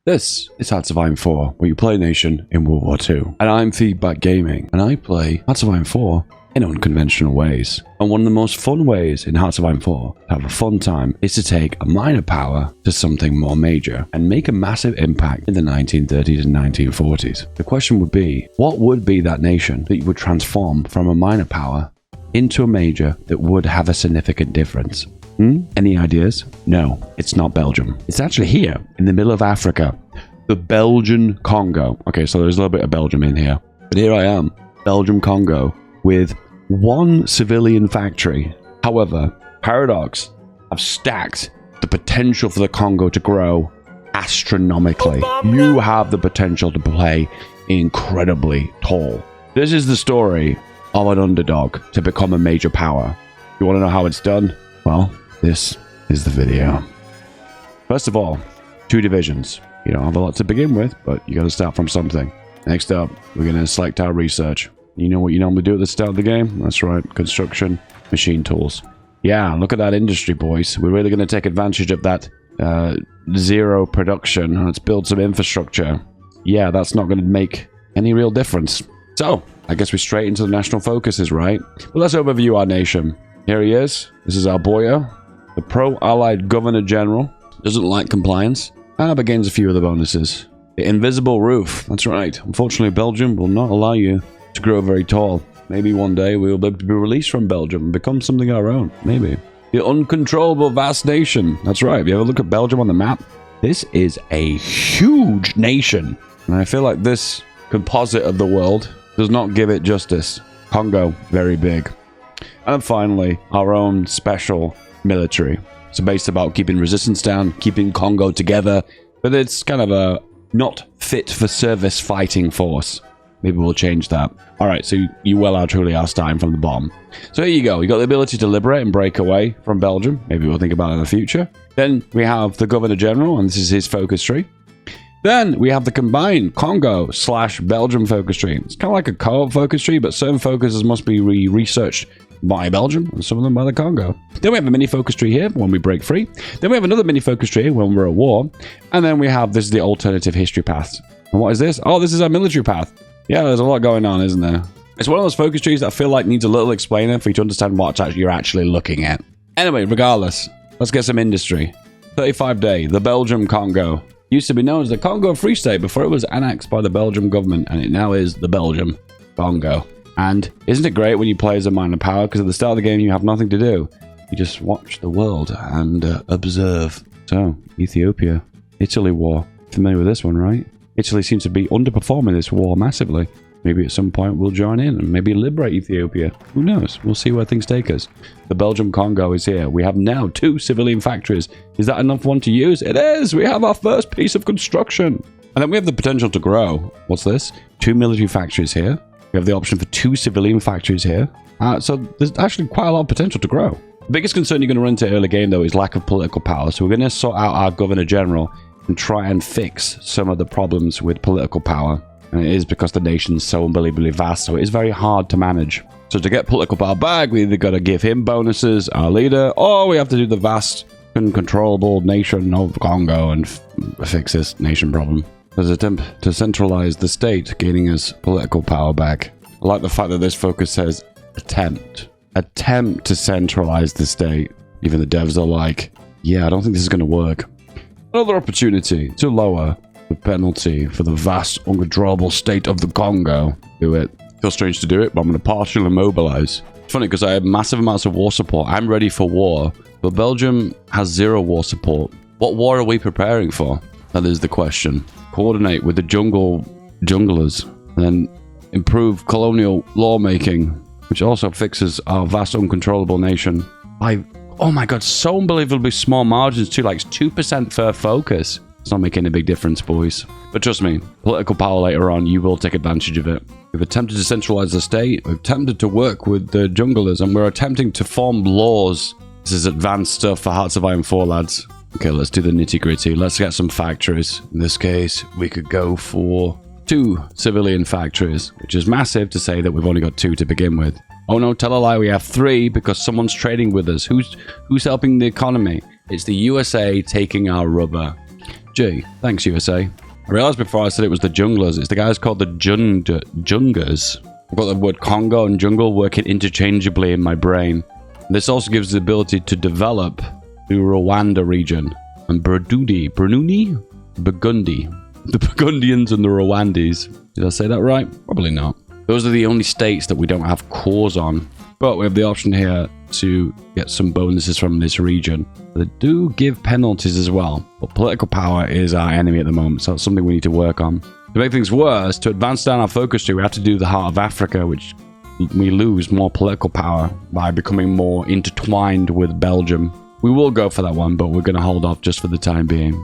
This is Hearts of Iron 4, where you play a nation in World War II. And I'm Feedback Gaming, and I play Hearts of Iron 4 in unconventional ways. And one of the most fun ways in Hearts of Iron 4 to have a fun time is to take a minor power to something more major and make a massive impact in the 1930s and 1940s. The question would be, what would be that nation that you would transform from a minor power into a major that would have a significant difference? Any ideas? No, it's not Belgium. It's actually here in the middle of Africa, the Belgian Congo. Okay, so there's a little bit of Belgium in here, but here I am, Belgium Congo, with one civilian factory. However, Paradox have stacked the potential for the Congo to grow astronomically. You have the potential to play incredibly tall. This is the story of an underdog to become a major power. You want to know how it's done? Well, this is the video. First of all, 2 divisions. You don't have a lot to begin with, but you got to start from something. Next up, we're going to select our research. You know what you normally do at the start of the game? That's right, construction, machine tools. Yeah, look at that industry, boys. We're really going to take advantage of that zero production. Let's build some infrastructure. Yeah, that's not going to make any real difference. So, I guess we're straight into the national focuses, right? Well, let's overview our nation. Here he is. This is our boyo, the pro-allied governor general. Doesn't like compliance, but gains a few of the bonuses. The invisible roof. That's right. Unfortunately, Belgium will not allow you to grow very tall. Maybe one day we will be able to be released from Belgium and become something of our own. Maybe. The uncontrollable vast nation. That's right. If you ever look at Belgium on the map, this is a huge nation. And I feel like this composite of the world does not give it justice. Congo, very big. And finally, our own special military. It's based about keeping resistance down, keeping Congo together, but it's kind of a not fit for service fighting force. Maybe we'll change that. All right, so you well are truly are starting from the bottom. So here you go. You got the ability to liberate and break away from Belgium. Maybe we'll think about it in the future. Then we have the Governor General, and this is his focus tree. Then we have the combined Congo/Belgium focus tree. It's kind of like a co-op focus tree, but certain focuses must be researched by Belgium and some of them by the Congo. Then we have a mini focus tree here when we break free. Then we have another mini focus tree when we're at war. And then we have, this is the alternative history path. And what is this? Oh, this is our military path. Yeah, there's a lot going on, isn't there? It's one of those focus trees that I feel like needs a little explainer for you to understand what you're actually looking at. Anyway, regardless, let's get some industry. 35 day, the Belgium Congo. Used to be known as the Congo Free State before it was annexed by the Belgium government, and it now is the Belgium Congo. And isn't it great when you play as a minor power? Because at the start of the game, you have nothing to do. You just watch the world and observe. So, Ethiopia, Italy war. Familiar with this one, right? Italy seems to be underperforming this war massively. Maybe at some point we'll join in and maybe liberate Ethiopia. Who knows? We'll see where things take us. The Belgium Congo is here. We have now 2 civilian factories. Is that enough one to use? It is! We have our first piece of construction. And then we have the potential to grow. What's this? 2 military factories here. We have the option for 2 civilian factories here. So there's actually quite a lot of potential to grow. The biggest concern you're going to run into early game, though, is lack of political power. So we're going to sort out our Governor General and try and fix some of the problems with political power. And it is because the nation's so unbelievably vast, so it is very hard to manage. So to get political power back, we either got to give him bonuses, our leader, or we have to do the vast, uncontrollable nation of Congo and fix this nation problem. There's an attempt to centralize the state, gaining us political power back. I like the fact that this focus says attempt. Attempt to centralize the state. Even the devs are like, yeah, I don't think this is going to work. Another opportunity to lower the penalty for the vast, uncontrollable state of the Congo. Do it. Feels strange to do it, but I'm going to partially mobilize. It's funny because I have massive amounts of war support. I'm ready for war, but Belgium has 0 war support. What war are we preparing for? That is the question. Coordinate with the junglers, and then improve colonial lawmaking, which also fixes our vast, uncontrollable nation by, oh my god, so unbelievably small margins too, like 2% per focus. It's not making a big difference, boys. But trust me, political power later on, you will take advantage of it. We've attempted to centralize the state, we've attempted to work with the junglers, and we're attempting to form laws. This is advanced stuff for Hearts of Iron 4, lads. Okay, let's do the nitty-gritty. Let's get some factories. In this case, we could go for 2 civilian factories, which is massive to say that we've only got 2 to begin with. Oh no, tell a lie, we have 3 because someone's trading with us. Who's helping the economy? It's the USA taking our rubber. Gee, thanks, USA. I realized before I said it was the junglers. It's the guys called the Jungers. I've got the word Congo and jungle working interchangeably in my brain. This also gives the ability to develop the Rwanda region. And Burgundy. The Burgundians and the Rwandese. Did I say that right? Probably not. Those are the only states that we don't have cores on. But we have the option here to get some bonuses from this region. They do give penalties as well. But political power is our enemy at the moment, so that's something we need to work on. To make things worse, to advance down our focus tree, we have to do the Heart of Africa, which we lose more political power by becoming more intertwined with Belgium. We will go for that one, but we're going to hold off just for the time being.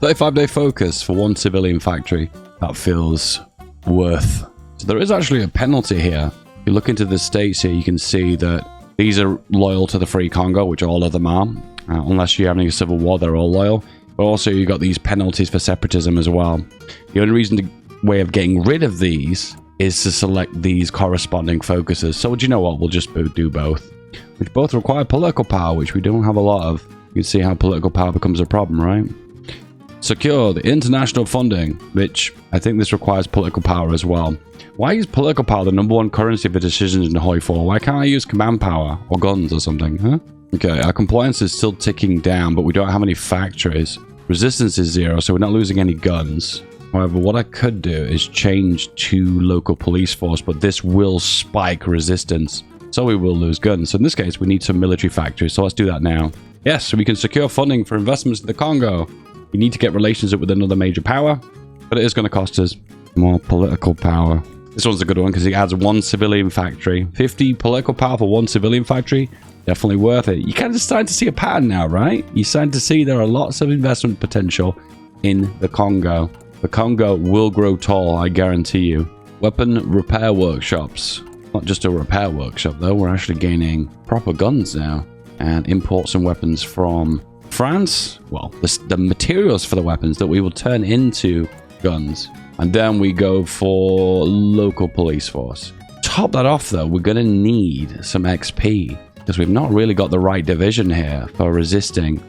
35-day focus for one civilian factory. That feels worth. So there is actually a penalty here. If you look into the states here, you can see that these are loyal to the Free Congo, which all of them are. Unless you're having a civil war, they're all loyal. But also you got these penalties for separatism as well. The only way of getting rid of these is to select these corresponding focuses. So do you know what? We'll just do both. Which both require political power, which we don't have a lot of. You can see how political power becomes a problem, right? Secure the international funding, which I think this requires political power as well. Why is political power the #1 currency for decisions in HOI4? Why can't I use command power or guns or something, huh? Okay, our compliance is still ticking down, but we don't have any factories. Resistance is 0, so we're not losing any guns. However, what I could do is change to local police force, but this will spike resistance, so we will lose guns. So in this case, we need some military factories, so let's do that now. Yes, so we can secure funding for investments in the Congo. We need to get relations up with another major power, but it is going to cost us more political power. This one's a good one because it adds 1 civilian factory. 50 political power for 1 civilian factory. Definitely worth it. You kind of starting to see a pattern now, right? You're starting to see there are lots of investment potential in the Congo. The Congo will grow tall, I guarantee you. Weapon repair workshops. Not just a repair workshop, though. We're actually gaining proper guns now. And import some weapons from France. Well, the materials for the weapons that we will turn into guns. And then we go for local police force. Top that off, though, we're going to need some XP. Because we've not really got the right division here for resisting.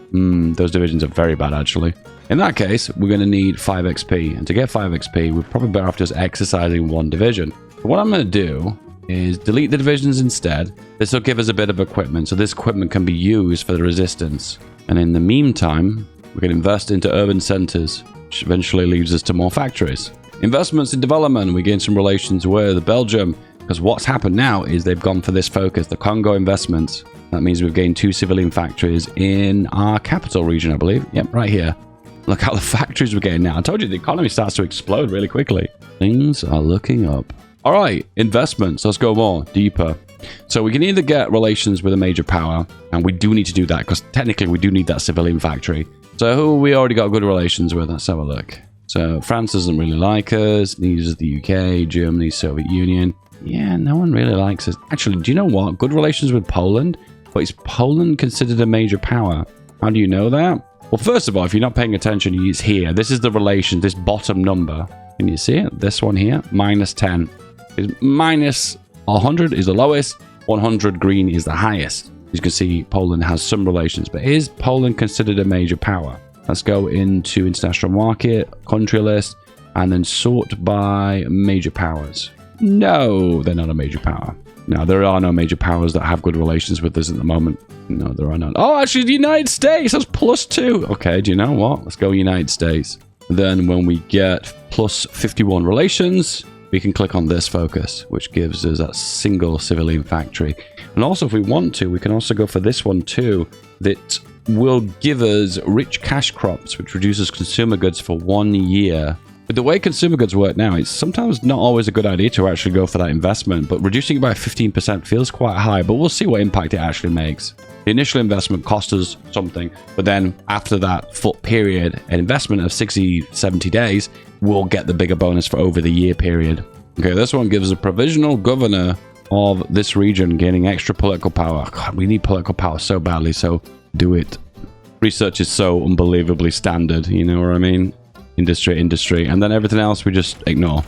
Those divisions are very bad, actually. In that case, we're going to need 5 XP. And to get 5 XP, we're probably better off just exercising 1 division. But what I'm going to do is delete the divisions instead. This will give us a bit of equipment. So this equipment can be used for the resistance. And in the meantime, we can invest into urban centers, which eventually leads us to more factories. Investments in development. We gain some relations with Belgium. Because what's happened now is they've gone for this focus, the Congo investments. That means we've gained 2 civilian factories in our capital region, I believe. Yep, right here. Look how the factories we're getting now. I told you the economy starts to explode really quickly. Things are looking up. All right, investments. Let's go more, deeper. So we can either get relations with a major power, and we do need to do that because technically we do need that civilian factory. So who we already got good relations with? Let's have a look. So France doesn't really like us. Neither does the UK, Germany, Soviet Union. Yeah, no one really likes us. Actually, do you know what? Good relations with Poland. But is Poland considered a major power? How do you know that? Well, first of all, if you're not paying attention, it's here. This is the relation, this bottom number. Can you see it? This one here, -10. Minus 100 is the lowest. 100 green is the highest. As you can see, Poland has some relations. But is Poland considered a major power? Let's go into international market, country list, and then sort by major powers. No, they're not a major power. No, there are no major powers that have good relations with us at the moment. No, there are none. Oh, actually, the United States has +2. Okay, do you know what? Let's go United States. Then when we get +51 relations, we can click on this focus, which gives us that single civilian factory. And also, if we want to, we can also go for this one too. That will give us rich cash crops, which reduces consumer goods for 1 year. But the way consumer goods work now, it's sometimes not always a good idea to actually go for that investment, but reducing it by 15% feels quite high, but we'll see what impact it actually makes. The initial investment costs us something, but then after that full period, an investment of 60, 70 days, we'll get the bigger bonus for over the year period. Okay, this one gives a provisional governor of this region gaining extra political power. God, we need political power so badly, so do it. Research is so unbelievably standard, you know what I mean? Industry, and then everything else we just ignore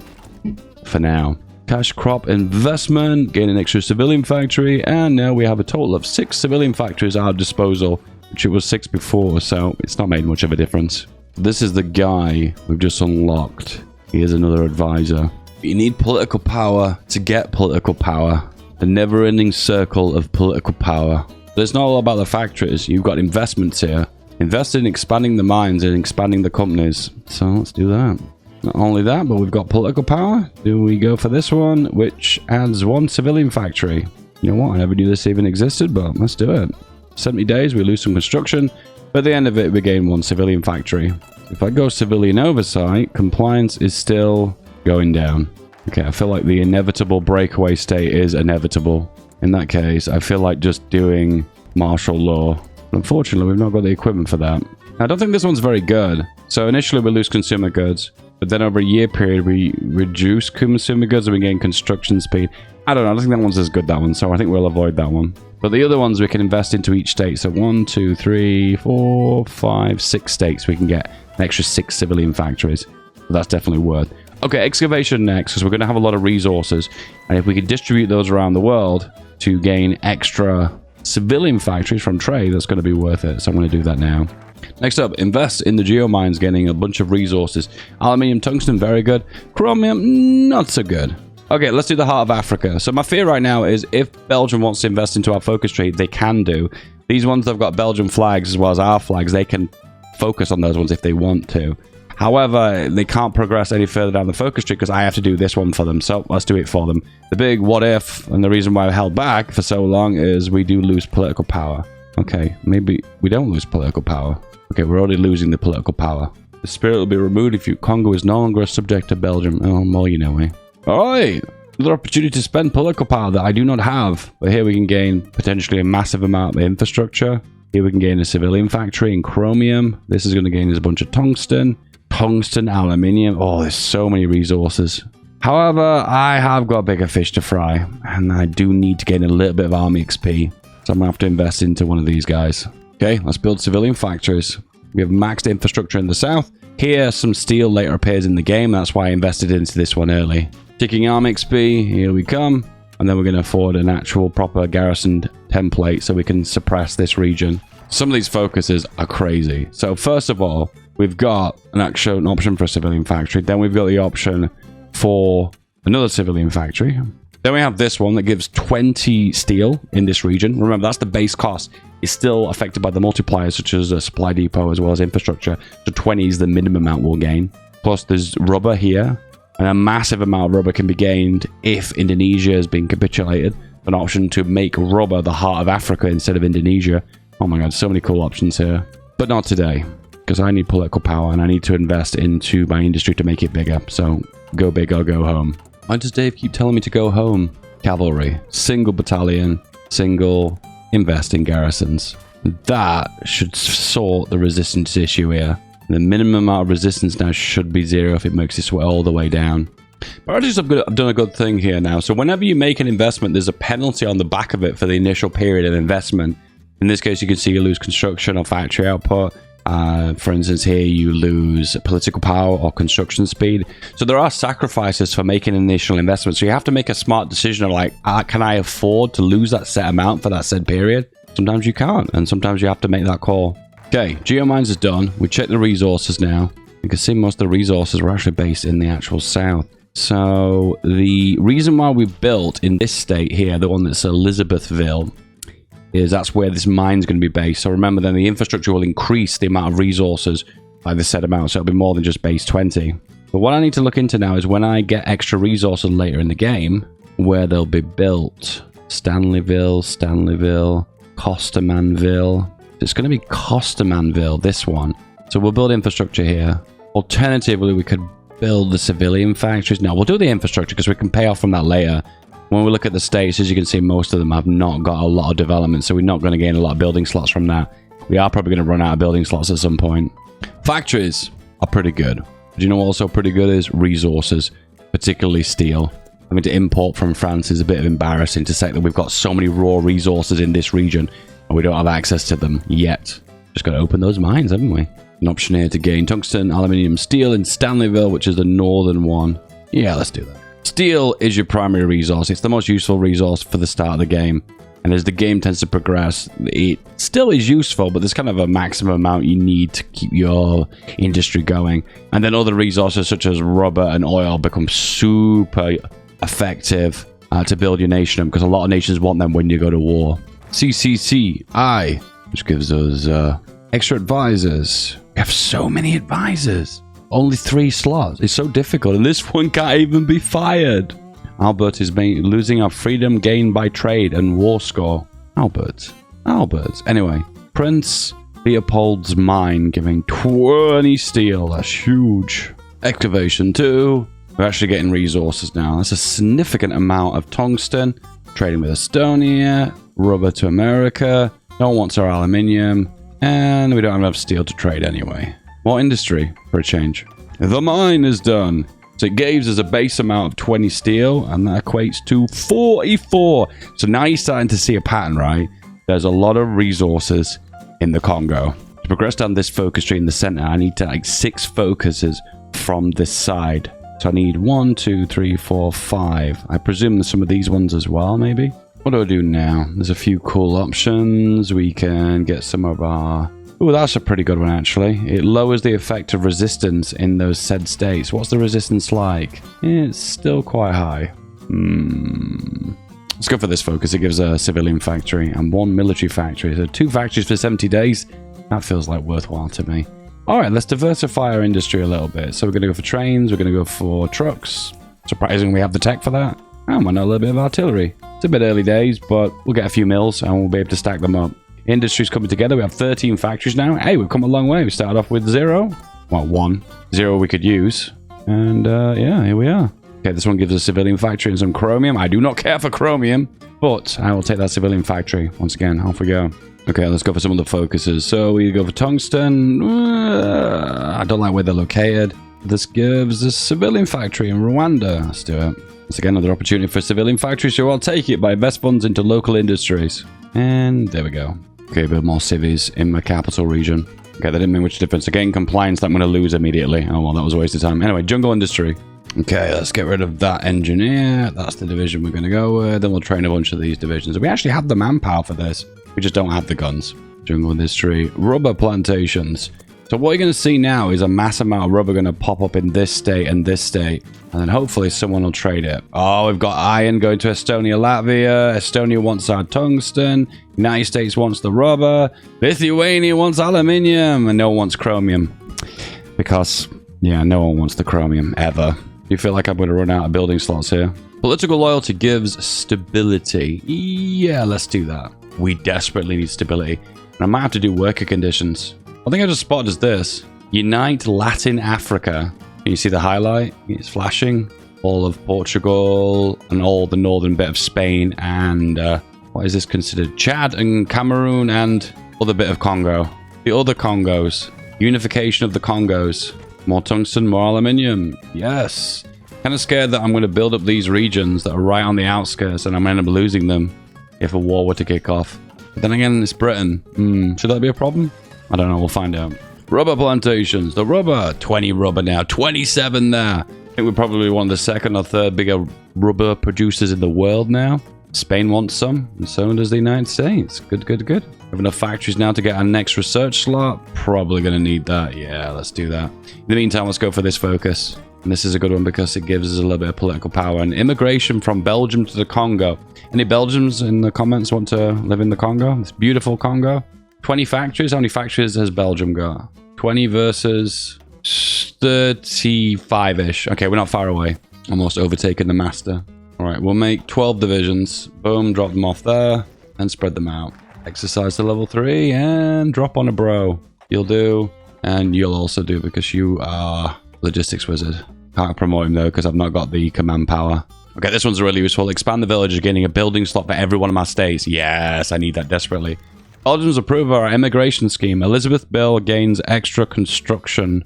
for now. Cash crop investment, gain an extra civilian factory, and now we have a total of 6 civilian factories at our disposal, which it was 6 before, so it's not made much of a difference. This is the guy we've just unlocked. He is another advisor. You need political power to get political power. The never-ending circle of political power. But it's not all about the factories. You've got investments here. Invest in expanding the mines and expanding the companies. So let's do that. Not only that, but we've got political power. Do we go for this one, which adds 1 civilian factory? You know what? I never knew this even existed, but let's do it. 70 days, we lose some construction. But at the end of it, we gain 1 civilian factory. If I go civilian oversight, compliance is still going down. Okay, I feel like the inevitable breakaway state is inevitable. In that case, I feel like just doing martial law. But unfortunately, we've not got the equipment for that. I don't think this one's very good. So initially, we lose consumer goods. But then over a year period, we reduce consumer goods and we gain construction speed. I don't know. I don't think that one's as good, that one. So I think we'll avoid that one. But the other ones we can invest into each state. So 1, 2, 3, 4, 5, 6 states. We can get an extra 6 civilian factories. But that's definitely worth. Okay, excavation next, because we're going to have a lot of resources. And if we could distribute those around the world to gain extra civilian factories from trade, that's going to be worth it. So I'm going to do that now. Next up, invest in the geomines, getting a bunch of resources. Aluminium, tungsten, very good. Chromium, not so good. Okay, let's do the heart of Africa. So my fear right now is if Belgium wants to invest into our focus trade, they can do. These ones that have got Belgian flags as well as our flags, they can focus on those ones if they want to. However, they can't progress any further down the focus tree because I have to do this one for them. So let's do it for them. The big what if, and the reason why I held back for so long is we do lose political power. Okay, maybe we don't lose political power. Okay, we're already losing the political power. The spirit will be removed if Congo is no longer a subject to Belgium. Oh, well, you know, eh? Alright, another opportunity to spend political power that I do not have. But here we can gain potentially a massive amount of infrastructure. Here we can gain a civilian factory in chromium. This is going to gain us a bunch of tungsten. Tungsten, aluminium. Oh, there's so many resources. However, I have got bigger fish to fry. And I do need to gain a little bit of army XP. So I'm going to have to invest into one of these guys. Okay, let's build civilian factories. We have maxed infrastructure in the south. Here, some steel later appears in the game. That's why I invested into this one early. Ticking arm XP, here we come. And then we're going to afford an actual proper garrisoned template so we can suppress this region. Some of these focuses are crazy. So first of all, we've got an option for a civilian factory. Then we've got the option for another civilian factory. Then we have this one that gives 20 steel in this region. Remember, that's the base cost. It's still affected by the multipliers, such as a supply depot as well as infrastructure. So 20 is the minimum amount we'll gain. Plus, there's rubber here. And a massive amount of rubber can be gained if Indonesia has been capitulated. An option to make rubber the heart of Africa instead of Indonesia. Oh my god, so many cool options here. But not today, because I need political power and I need to invest into my industry to make it bigger. So go big or go home. Why does Dave keep telling me to go home? Cavalry. Single battalion. Single invest in garrisons. That should sort the resistance issue here. The minimum amount of resistance now should be 0 if it makes its way all the way down. But I've done a good thing here now. So whenever you make an investment, there's a penalty on the back of it for the initial period of investment. In this case, you can see you lose construction or factory output. For instance, here you lose political power or construction speed. So there are sacrifices for making an initial investment. So you have to make a smart decision of like, can I afford to lose that set amount for that said period? Sometimes you can't, and sometimes you have to make that call. Okay, geomines is done. We check the resources now. You can see most of the resources were actually based in the actual south. So the reason why we built in this state here, the one that's Elizabethville, is that's where this mine's going to be based. So remember, then the infrastructure will increase the amount of resources by the set amount. So it'll be more than just base 20. But what I need to look into now is when I get extra resources later in the game, where they'll be built. Stanleyville, Costermanville. It's going to be Costermanville, this one. So we'll build infrastructure here. Alternatively, we could build the civilian factories. No, we'll do the infrastructure because we can pay off from that later. When we look at the states, as you can see, most of them have not got a lot of development, so we're not going to gain a lot of building slots from that. We are probably going to run out of building slots at some point. Factories are pretty good. But you know what also pretty good is? Resources, particularly steel. Having to import from France is a bit embarrassing to say that we've got so many raw resources in this region and we don't have access to them yet. Just got to open those mines, haven't we? An option here to gain tungsten, aluminium, steel in Stanleyville, which is the northern one. Yeah, let's do that. Steel is your primary resource. It's the most useful resource for the start of the game. And as the game tends to progress, it still is useful, but there's kind of a maximum amount you need to keep your industry going. And then other resources such as rubber and oil become super effective to build your nation, because a lot of nations want them when you go to war. CCCI, which gives us extra advisors. We have so many advisors. Only 3 slots. It's so difficult, and this one can't even be fired. Albert is losing our freedom gained by trade and war score. Albert. Anyway, Prince Leopold's mine giving 20 steel. That's huge. Excavation 2. We're actually getting resources now. That's a significant amount of tungsten. Trading with Estonia. Rubber to America. No one wants our aluminium. And we don't have enough steel to trade anyway. More industry for a change. The mine is done. So it gives us a base amount of 20 steel, and that equates to 44. So now you're starting to see a pattern, right? There's a lot of resources in the Congo. To progress down this focus tree in the center, I need to like 6 focuses from this side. So I need 1, 2, 3, 4, 5. I presume there's some of these ones as well, maybe. What do I do now? There's a few cool options. We can get some of our... Oh, that's a pretty good one, actually. It lowers the effect of resistance in those said states. What's the resistance like? It's still quite high. Let's go for this focus. It gives a civilian factory and 1 military factory. So 2 factories for 70 days. That feels like worthwhile to me. All right, let's diversify our industry a little bit. So we're going to go for trains. We're going to go for trucks. Surprising we have the tech for that. Oh, why not a little bit of artillery? It's a bit early days, but we'll get a few mills and we'll be able to stack them up. Industry's coming together. We have 13 factories now. Hey, we've come a long way. We started off with 0. Well, 1. 0 we could use. And yeah, here we are. Okay, this one gives us a civilian factory and some chromium. I do not care for chromium, but I will take that civilian factory. Once again, off we go. Okay, let's go for some of the focuses. So we go for tungsten. I don't like where they're located. This gives us a civilian factory in Rwanda. Let's do it. Once again, another opportunity for a civilian factory, so I'll take it by invest funds into local industries. And there we go. Okay, build more cities in my capital region. Okay, that didn't make much difference. Again, compliance that I'm going to lose immediately. Oh, well, that was a waste of time. Anyway, jungle industry. Okay, let's get rid of that engineer. That's the division we're going to go with. Then we'll train a bunch of these divisions. We actually have the manpower for this. We just don't have the guns. Jungle industry. Rubber plantations. So what you're going to see now is a mass amount of rubber going to pop up in this state and this state. And then hopefully someone will trade it. Oh, we've got iron going to Estonia, Latvia. Estonia wants our tungsten. United States wants the rubber. Lithuania wants aluminium. And no one wants chromium. Because, yeah, no one wants the chromium ever. You feel like I'm going to run out of building slots here? Political loyalty gives stability. Yeah, let's do that. We desperately need stability. And I might have to do worker conditions. I think I just spotted as this. Unite Latin Africa. Can you see the highlight? It's flashing. All of Portugal and all the northern bit of Spain and what is this considered? Chad and Cameroon and other bit of Congo. The other Congos. Unification of the Congos. More tungsten, more aluminium. Yes. Kind of scared that I'm going to build up these regions that are right on the outskirts and I'm going to end up losing them if a war were to kick off. But then again, it's Britain. Should that be a problem? I don't know. We'll find out. Rubber plantations. The rubber. 20 rubber now. 27 there. I think we're probably one of the second or third bigger rubber producers in the world now. Spain wants some, and so does the United States. Good, good, good. We have enough factories now to get our next research slot. Probably going to need that. Yeah, let's do that. In the meantime, let's go for this focus. And this is a good one because it gives us a little bit of political power. And immigration from Belgium to the Congo. Any Belgians in the comments want to live in the Congo? This beautiful Congo. 20 factories. How many factories has Belgium got? 20 versus 35-ish. Okay, we're not far away. Almost overtaken the master. All right, we'll make 12 divisions. Boom, drop them off there and spread them out. Exercise to level 3 and drop on a bro. You'll do. And you'll also do because you are logistics wizard. Can't promote him though because I've not got the command power. Okay, this one's really useful. Expand the village, gaining a building slot for every one of my states. Yes, I need that desperately. Belgium's approve of our immigration scheme. Elizabeth Bill gains extra construction.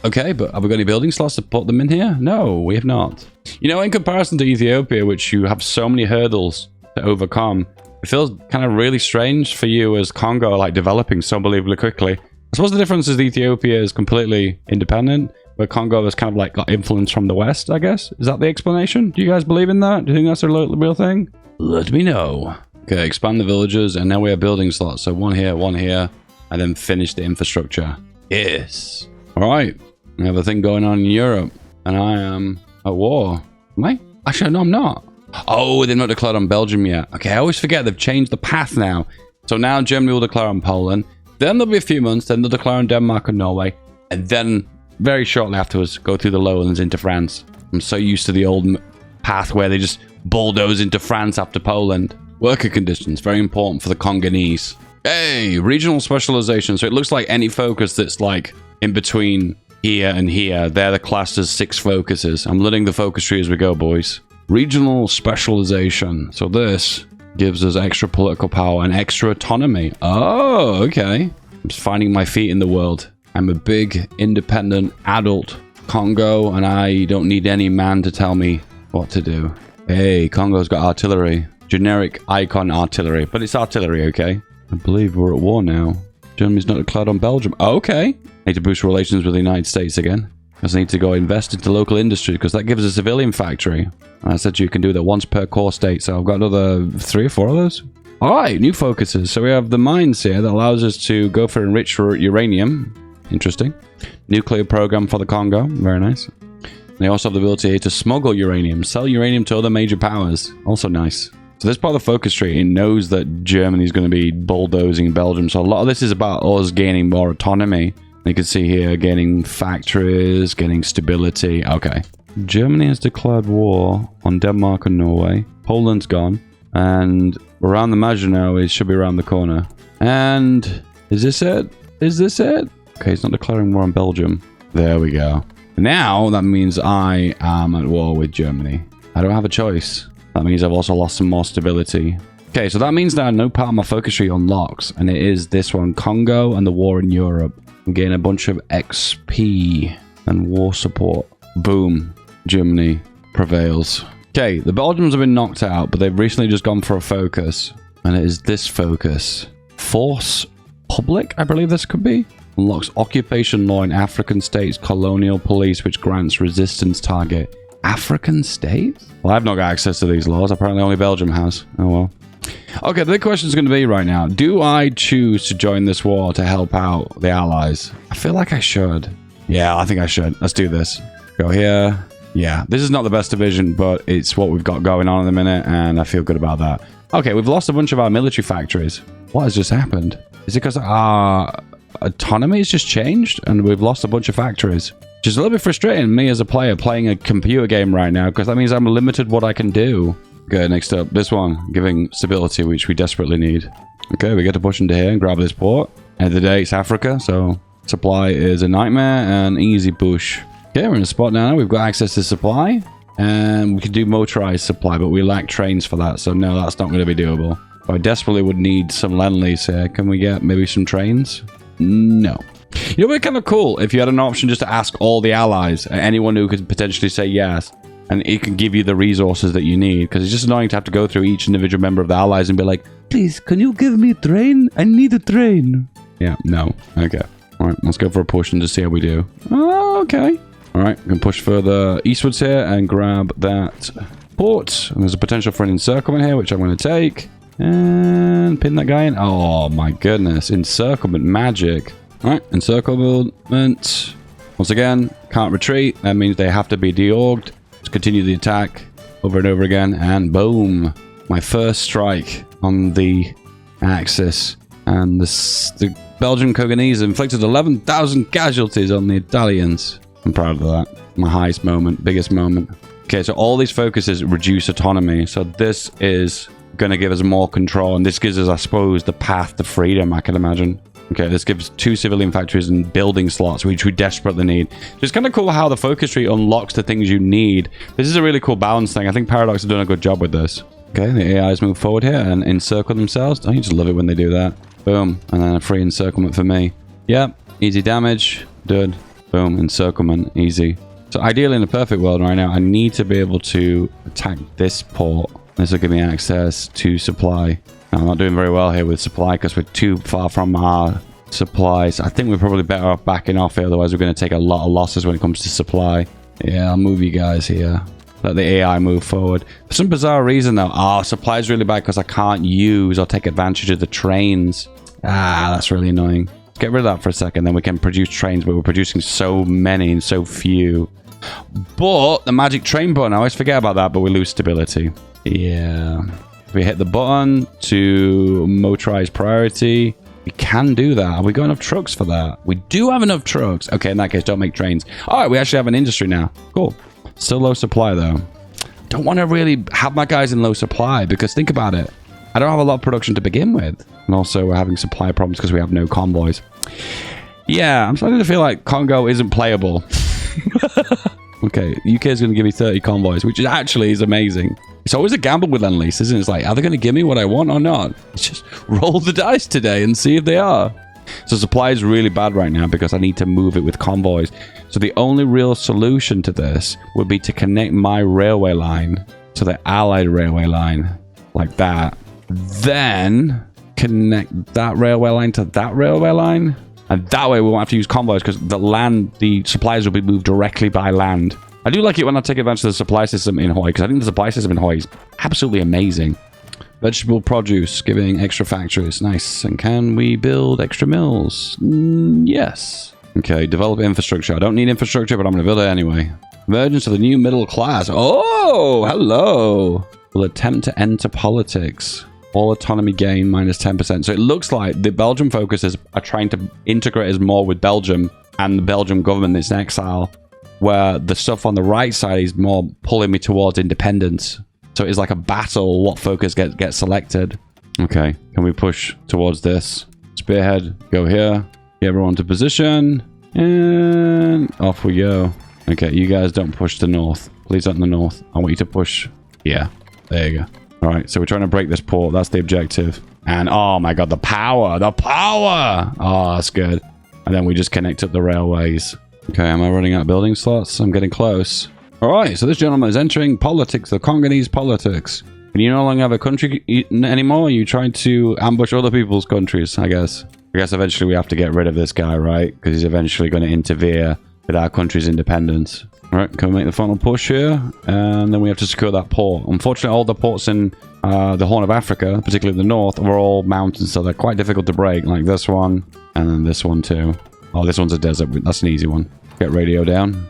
Okay, but have we got any building slots to put them in here? No, we have not. You know, in comparison to Ethiopia, which you have so many hurdles to overcome, it feels kind of really strange for you as Congo, like developing so unbelievably quickly. I suppose the difference is Ethiopia is completely independent, where Congo has kind of like got influence from the West, I guess. Is that the explanation? Do you guys believe in that? Do you think that's a real thing? let me know. Okay, expand the villages, and now we have building slots. So one here, and then finish the infrastructure. Yes. All right. We have a thing going on in Europe, and I am at war. Am I? Actually, no, I'm not. Oh, they've not declared on Belgium yet. Okay, I always forget they've changed the path now. So now Germany will declare on Poland. Then there'll be a few months. Then they'll declare on Denmark and Norway. And then very shortly afterwards, go through the lowlands into France. I'm so used to the old path where they just bulldoze into France after Poland. Worker conditions, very important for the Congolese. Hey, regional specialization. So it looks like any focus that's like in between here and here, they're the classed as 6 focuses. I'm learning the focus tree as we go, boys. Regional specialization. So this gives us extra political power and extra autonomy. Oh, okay. I'm just finding my feet in the world. I'm a big, independent, adult Congo, and I don't need any man to tell me what to do. Hey, Congo's got artillery. Generic icon artillery, but it's artillery, okay? I believe we're at war now. Germany's not declared on Belgium. Okay. Need to boost relations with the United States again. Because I need to go invest into local industry, because that gives us a civilian factory. And I said you can do that once per core state, so I've got another 3 or 4 of those. Alright, new focuses. So we have the mines here that allows us to go for enriched uranium. Interesting. Nuclear program for the Congo. Very nice. They also have the ability here to smuggle uranium, sell uranium to other major powers. Also nice. So this part of the focus tree, it knows that Germany is going to be bulldozing Belgium. So a lot of this is about us gaining more autonomy. You can see here, gaining factories, gaining stability. Okay. Germany has declared war on Denmark and Norway. Poland's gone. And around the Maginot, it should be around the corner. And is this it? Is this it? Okay, it's not declaring war on Belgium. There we go. Now, that means I am at war with Germany. I don't have a choice. That means I've also lost some more stability. Okay, so that means now no part of my focus tree unlocks. And it is this one, Congo and the war in Europe. I'm getting a bunch of XP and war support. Boom. Germany prevails. Okay, the Belgians have been knocked out, but they've recently just gone for a focus. And it is this focus. Force Public, I believe this could be. Unlocks occupation law in African states, colonial police, which grants resistance target. African states? Well, I've not got access to these laws. Apparently only Belgium has. Oh well. Okay, the big question is going to be right now. Do I choose to join this war to help out the allies? I feel like I should. Yeah, I think I should. Let's do this. Go here. Yeah, this is not the best division, but it's what we've got going on in the minute, and I feel good about that. Okay, we've lost a bunch of our military factories. What has just happened? Is it because our autonomy has just changed, and we've lost a bunch of factories? Which is a little bit frustrating, me as a player playing a computer game right now, because that means I'm limited what I can do. Okay, next up, this one, giving stability, which we desperately need. Okay, we get to push into here and grab this port. End of the day, it's Africa, so supply is a nightmare and easy push. Okay, we're in a spot now. We've got access to supply, and we can do motorized supply, but we lack trains for that, so no, that's not going to be doable. I desperately would need some Lend-Lease here. Can we get maybe some trains? No. You know, it'd be kind of cool if you had an option just to ask all the allies, anyone who could potentially say yes, and it can give you the resources that you need, because it's just annoying to have to go through each individual member of the allies and be like, please, can you give me a train? I need a train. Yeah, no. Okay. All right, let's go for a push and just see how we do. Oh, okay. All right, we can push further eastwards here and grab that port. And there's a potential for an encirclement here, which I'm going to take. And pin that guy in. Oh, my goodness. Encirclement magic. All right, encirclement. Once again, can't retreat. That means they have to be deorged. Let's continue the attack over and over again. And boom. My first strike on the Axis. And the Belgian Congolese inflicted 11,000 casualties on the Italians. I'm proud of that. My highest moment, biggest moment. Okay, so all these focuses reduce autonomy. So this is going to give us more control. And this gives us, I suppose, the path to freedom, I can imagine. Okay, this gives 2 civilian factories and building slots, which we desperately need. So it's kind of cool how the focus tree unlocks the things you need. This is a really cool balance thing. I think Paradox have done a good job with this. Okay, the AIs move forward here and encircle themselves. Don't you just love it when they do that? Boom. And then a free encirclement for me. Yep. Easy damage. Good. Boom. Encirclement. Easy. So ideally in a perfect world right now, I need to be able to attack this port. This will give me access to supply. Now, I'm not doing very well here with supply because we're too far from our supplies. I think we're probably better off backing off here. Otherwise, we're going to take a lot of losses when it comes to supply. Yeah, I'll move you guys here. let the AI move forward. For some bizarre reason, though, supply is really bad because I can't use or take advantage of the trains. That's really annoying. Let's get rid of that for a second, then we can produce trains, but we're producing so many and so few. But the magic train button, I always forget about that, but we lose stability. Yeah. If we hit the button to motorize priority, we can do that. Have we got enough trucks for that? We do have enough trucks. Okay, in that case, don't make trains. All right, we actually have an industry now. Cool. Still low supply, though. Don't want to really have my guys in low supply because think about it. I don't have a lot of production to begin with. And also, we're having supply problems because we have no convoys. Yeah, I'm starting to feel like Congo isn't playable. Okay, UK is going to give me 30 convoys, which actually is amazing. It's always a gamble with Lend-Lease, isn't it? It's like, are they going to give me what I want or not? It's just roll the dice today and see if they are. So supply is really bad right now because I need to move it with convoys. So the only real solution to this would be to connect my railway line to the Allied railway line, like that. Then connect that railway line to that railway line. And that way we won't have to use convoys because the supplies will be moved directly by land. I do like it when I take advantage of the supply system in HOI because I think the supply system in HOI is absolutely amazing. Vegetable produce, giving extra factories. Nice. And can we build extra mills? Yes. Okay, develop infrastructure. I don't need infrastructure, but I'm going to build it anyway. Emergence of the new middle class. Oh, hello. Will attempt to enter politics. All autonomy gain minus 10%. So it looks like the Belgian focuses are trying to integrate us more with Belgium and the Belgian government that's in exile, where the stuff on the right side is more pulling me towards independence. So it's like a battle, what focus gets selected. Okay, can we push towards this? Spearhead, go here. Get everyone to position. And off we go. Okay, you guys don't push to north. Please don't the north. I want you to push. Yeah, there you go. All right, so we're trying to break this port. That's the objective. And oh my god, the power! The power! Oh, that's good. And then we just connect up the railways. Okay, am I running out of building slots? I'm getting close. All right, so this gentleman is entering politics, the Congolese politics. And you no longer have a country anymore? You trying to ambush other people's countries, I guess. I guess eventually we have to get rid of this guy, right? Because he's eventually going to interfere with our country's independence. All right, can we make the final push here? And then we have to secure that port. Unfortunately, all the ports in the Horn of Africa, particularly the north, are all mountains, so they're quite difficult to break. Like this one, and then this one too. Oh, this one's a desert. That's an easy one. Get radio down.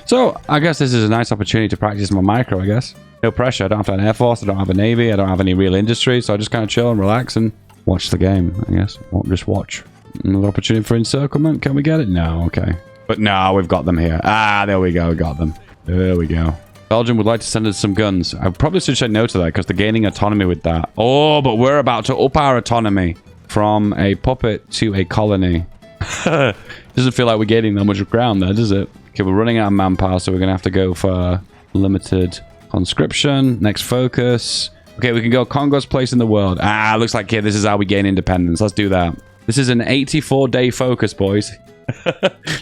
So, I guess this is a nice opportunity to practice my micro, I guess. No pressure. I don't have an air force. I don't have a navy. I don't have any real industry. So I just kind of chill and relax and watch the game, I guess. Just watch. Another opportunity for encirclement. Can we get it? No. Okay. But no, we've got them here. Ah, there we go. We got them. There we go. Belgium would like to send us some guns. I probably should say no to that because they're gaining autonomy with that. Oh, but we're about to up our autonomy from a puppet to a colony. Doesn't feel like we're gaining that much ground there, does it? Okay, we're running out of manpower, so we're going to have to go for limited conscription. Next focus. Okay, we can go Congo's place in the world. Ah, looks like here, this is how we gain independence. Let's do that. This is an 84-day focus, boys.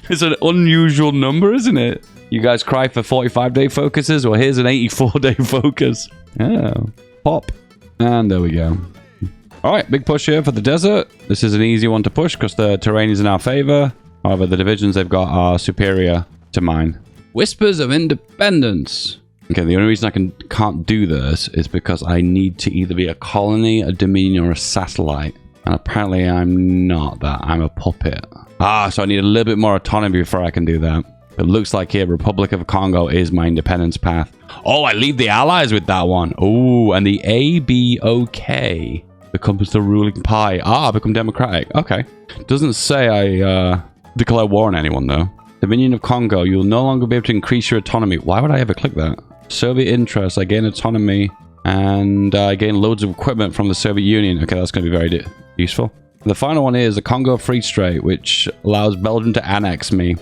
It's an unusual number, isn't it? You guys cry for 45-day focuses? Well, here's an 84-day focus. Oh, pop. And there we go. All right, big push here for the desert. This is an easy one to push because the terrain is in our favor. However, the divisions they've got are superior to mine. Whispers of independence. Okay, the only reason I can't do this is because I need to either be a colony, a dominion, or a satellite. And apparently I'm not that. I'm a puppet. Ah, so I need a little bit more autonomy before I can do that. It looks like here, Republic of Congo is my independence path. Oh, I leave the allies with that one. Oh, and the ABOK becomes the ruling party. Ah, become democratic. Okay. Doesn't say I declare war on anyone, though. Dominion of Congo. You'll no longer be able to increase your autonomy. Why would I ever click that? Soviet interests. I gain autonomy. And I gain loads of equipment from the Soviet Union. Okay, that's going to be very useful. The final one is the Congo Free Strait, which allows Belgium to annex me.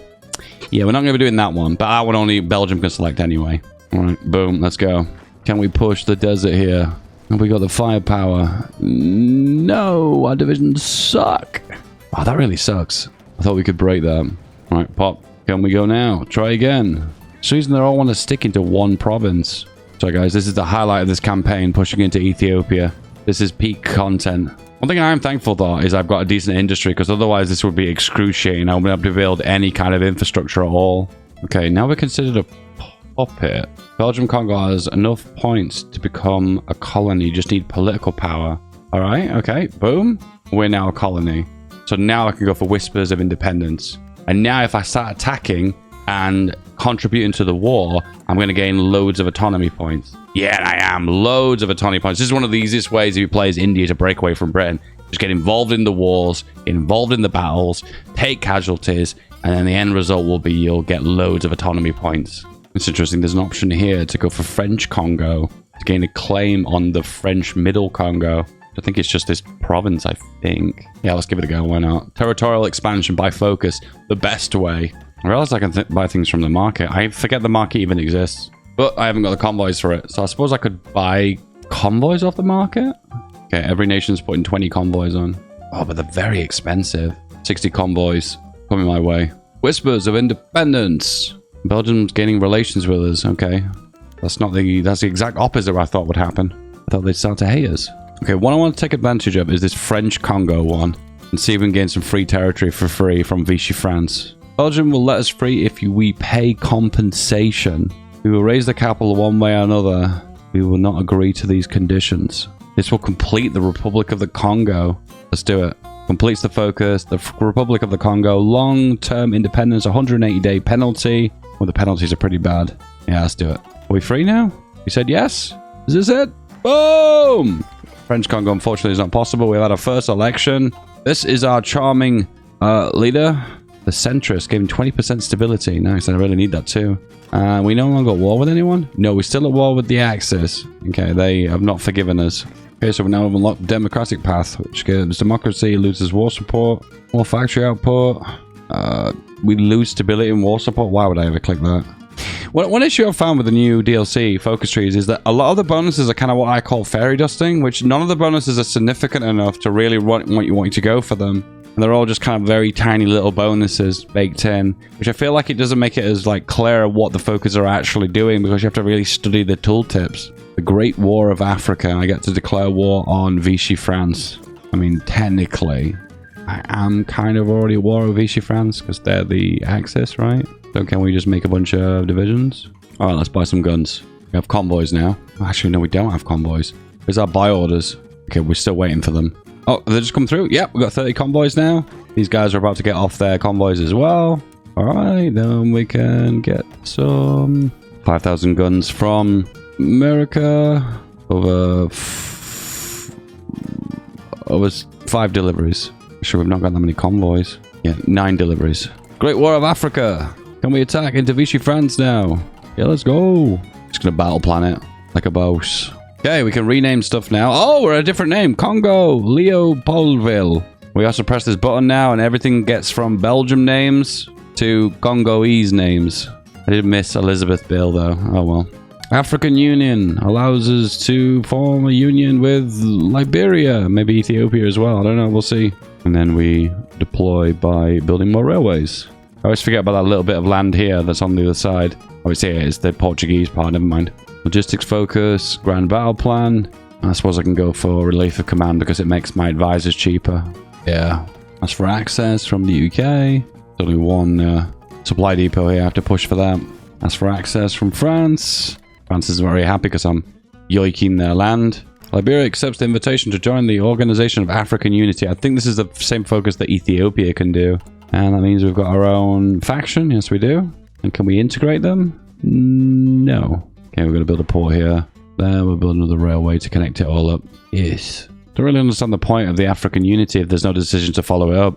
Yeah, we're not going to be doing that one. But that one only Belgium can select anyway. All right, boom. Let's go. Can we push the desert here? Have we got the firepower? No, our divisions suck. Wow, that really sucks. I thought we could break that. All right, pop. Can we go now? Try again. For some reason, they all want to stick into one province. So, guys, this is the highlight of this campaign, pushing into Ethiopia. This is peak content. One thing I am thankful, though, is I've got a decent industry, because otherwise this would be excruciating. I wouldn't be able to build any kind of infrastructure at all. Okay, now we're considered a puppet. Belgium Congo has enough points to become a colony. You just need political power. All right, okay, boom. We're now a colony. So now I can go for Whispers of Independence. And now if I start attacking and contributing to the war, I'm going to gain loads of autonomy points. Yeah, I am. Loads of autonomy points. This is one of the easiest ways if you play as India to break away from Britain. Just get involved in the wars, involved in the battles, take casualties, and then the end result will be you'll get loads of autonomy points. It's interesting. There's an option here to go for French Congo to gain a claim on the French Middle Congo. I think it's just this province, I think. Yeah, let's give it a go. Why not? Territorial expansion by focus. The best way. I realize I can buy things from the market. I forget the market even exists. But I haven't got the convoys for it. So I suppose I could buy convoys off the market? Okay, every nation's putting 20 convoys on. Oh, but they're very expensive. 60 convoys coming my way. Whispers of Independence. Belgium's gaining relations with us. Okay. That's the exact opposite of what I thought would happen. I thought they'd start to hate us. Okay, what I want to take advantage of is this French Congo one. And see if we can gain some free territory for free from Vichy France. Belgium will let us free if we pay compensation. We will raise the capital one way or another. We will not agree to these conditions. This will complete the Republic of the Congo. Let's do it. Completes the focus. The Republic of the Congo. Long-term independence. 180-day penalty. Well, the penalties are pretty bad. Yeah, let's do it. Are we free now? You said yes? Is this it? Boom! French Congo, unfortunately, is not possible. We've had our first election. This is our charming leader. The centrist, giving 20% stability. Nice, I really need that too. We no longer at war with anyone? No, we're still at war with the Axis. Okay, they have not forgiven us. Okay, so we now have unlocked the democratic path, which gives democracy, loses war support, more factory output. We lose stability and war support. Why would I ever click that? One issue I've found with the new DLC focus trees is that a lot of the bonuses are kind of what I call fairy dusting, which none of the bonuses are significant enough to really want you to go for them. And they're all just kind of very tiny little bonuses baked in, which I feel like it doesn't make it as like clear what the focus are actually doing because you have to really study the tooltips. The Great War of Africa. I get to declare war on Vichy France. I mean, technically, I am kind of already at war with Vichy France because they're the Axis, right? So can we just make a bunch of divisions? All right, let's buy some guns. We have convoys now. Actually, no, we don't have convoys. Where's our buy orders? Okay, we're still waiting for them. Oh, they just come through? Yep, we've got 30 convoys now. These guys are about to get off their convoys as well. All right, then we can get some 5,000 guns from America. Over 5 deliveries. Sure, we've not got that many convoys. Yeah, 9 deliveries. Great War of Africa. Can we attack into Vichy France now? Yeah, let's go. Just gonna battle planet like a boss. Okay, we can rename stuff now. Oh, we're a different name. Congo, Leopoldville. We also press this button now and everything gets from Belgium names to Congolese names. I did miss Elizabethville though. Oh well. African Union allows us to form a union with Liberia. Maybe Ethiopia as well. I don't know. We'll see. And then we deploy by building more railways. I always forget about that little bit of land here that's on the other side. Oh, it's here. It's the Portuguese part. Never mind. Logistics focus, grand battle plan. I suppose I can go for relief of command because it makes my advisors cheaper. Yeah. That's for access from the UK. There's only one supply depot here. I have to push for that. That's for access from France. France is very happy because I'm yoiking their land. Liberia accepts the invitation to join the Organization of African Unity. I think this is the same focus that Ethiopia can do. And that means we've got our own faction. Yes, we do. And can we integrate them? No. Okay, we're going to build a port here. There, we'll build another railway to connect it all up. Yes. Don't really understand the point of the African Unity if there's no decision to follow it up.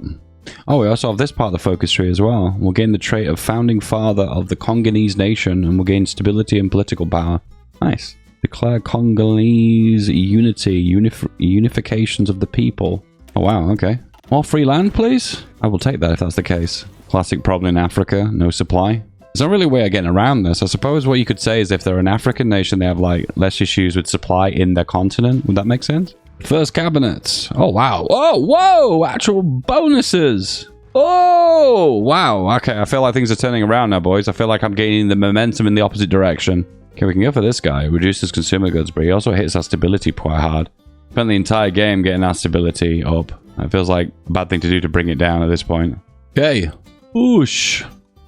Oh, we also have this part of the focus tree as well. We'll gain the trait of founding father of the Congolese nation and we'll gain stability and political power. Nice. Declare Congolese unity, unifications of the people. Oh, wow, okay. More free land, please? I will take that if that's the case. Classic problem in Africa, no supply. There's not really a way of getting around this. I suppose what you could say is if they're an African nation, they have like less issues with supply in their continent. Would that make sense? First cabinet. Oh, wow. Oh, whoa! Actual bonuses! Oh, wow. Okay, I feel like things are turning around now, boys. I feel like I'm gaining the momentum in the opposite direction. Okay, we can go for this guy. Reduces consumer goods, but he also hits our stability quite hard. Spent the entire game getting our stability up. It feels like a bad thing to do to bring it down at this point. Okay. Whoosh.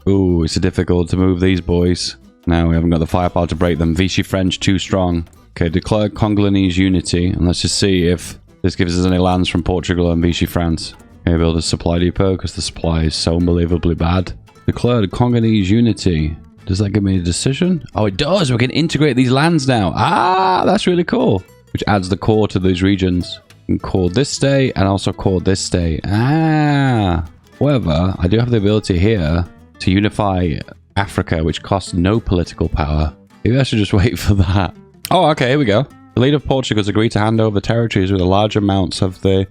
Ooh, it's difficult to move these boys. No, we haven't got the firepower to break them. Vichy French, too strong. Okay, declare Congolese unity. And let's just see if this gives us any lands from Portugal and Vichy France. Okay, build a supply depot because the supply is so unbelievably bad. Declared Congolese unity. Does that give me a decision? Oh, it does. We can integrate these lands now. Ah, that's really cool. Which adds the core to these regions. You can core this state and also core this state. Ah. However, I do have the ability here to unify Africa, which costs no political power. Maybe I should just wait for that. Oh, okay, here we go. The leader of Portugal has agreed to hand over territories with large amounts of the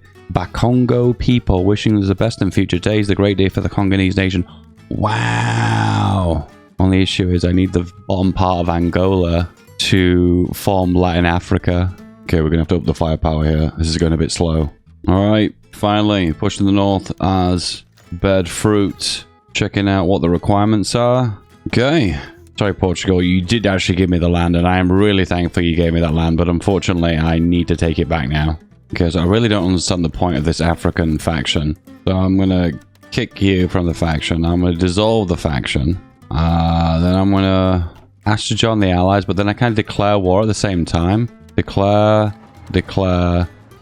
Congo people, wishing us the best in future days. The great day for the Congolese nation. Wow. Only issue is I need the bottom part of Angola to form Latin Africa. Okay, we're going to have to up the firepower here. This is going a bit slow. All right, finally, push to the north as bed fruit. Checking out what the requirements are. Okay. Sorry, Portugal, you did actually give me the land, and I am really thankful you gave me that land, but unfortunately, I need to take it back now. Because I really don't understand the point of this African faction. So I'm going to kick you from the faction. I'm going to dissolve the faction. Then I'm going to ask to join the Allies, but then I kind of declare war at the same time. Declare,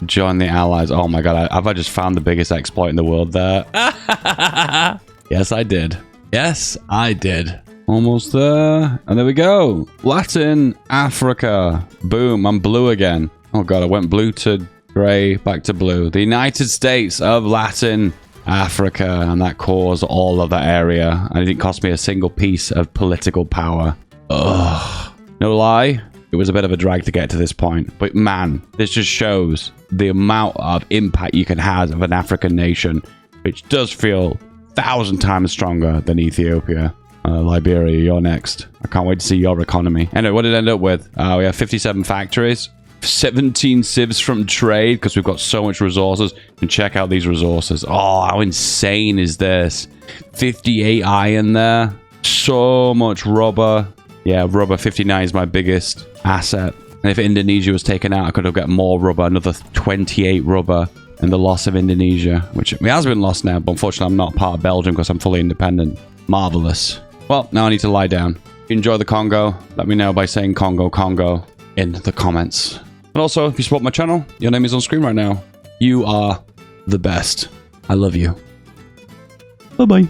join the Allies. Oh my god, have I just found the biggest exploit in the world there? Yes, I did. Yes, I did. Almost there. And there we go. Latin Africa. Boom, I'm blue again. Oh god, I went blue to grey, back to blue. The United States of Latin Africa. And that caused all of that area. And it didn't cost me a single piece of political power. Ugh. No lie. It was a bit of a drag to get to this point. But man, this just shows the amount of impact you can have of an African nation. Which does feel 1,000 times stronger than Ethiopia. Liberia, you're next. I can't wait to see your economy. Anyway, what did it end up with? We have 57 factories, 17 civs from trade because we've got so much resources. And check out these resources. Oh, how insane is this? 58 iron there. So much rubber. Yeah, rubber 59 is my biggest asset. And if Indonesia was taken out, I could have got more rubber, another 28 rubber. And the loss of Indonesia, which has been lost now, but unfortunately I'm not part of Belgium because I'm fully independent. Marvelous. Well, now I need to lie down. If you enjoy the Congo, let me know by saying Congo, Congo in the comments. And also, if you support my channel, your name is on screen right now. You are the best. I love you. Bye-bye.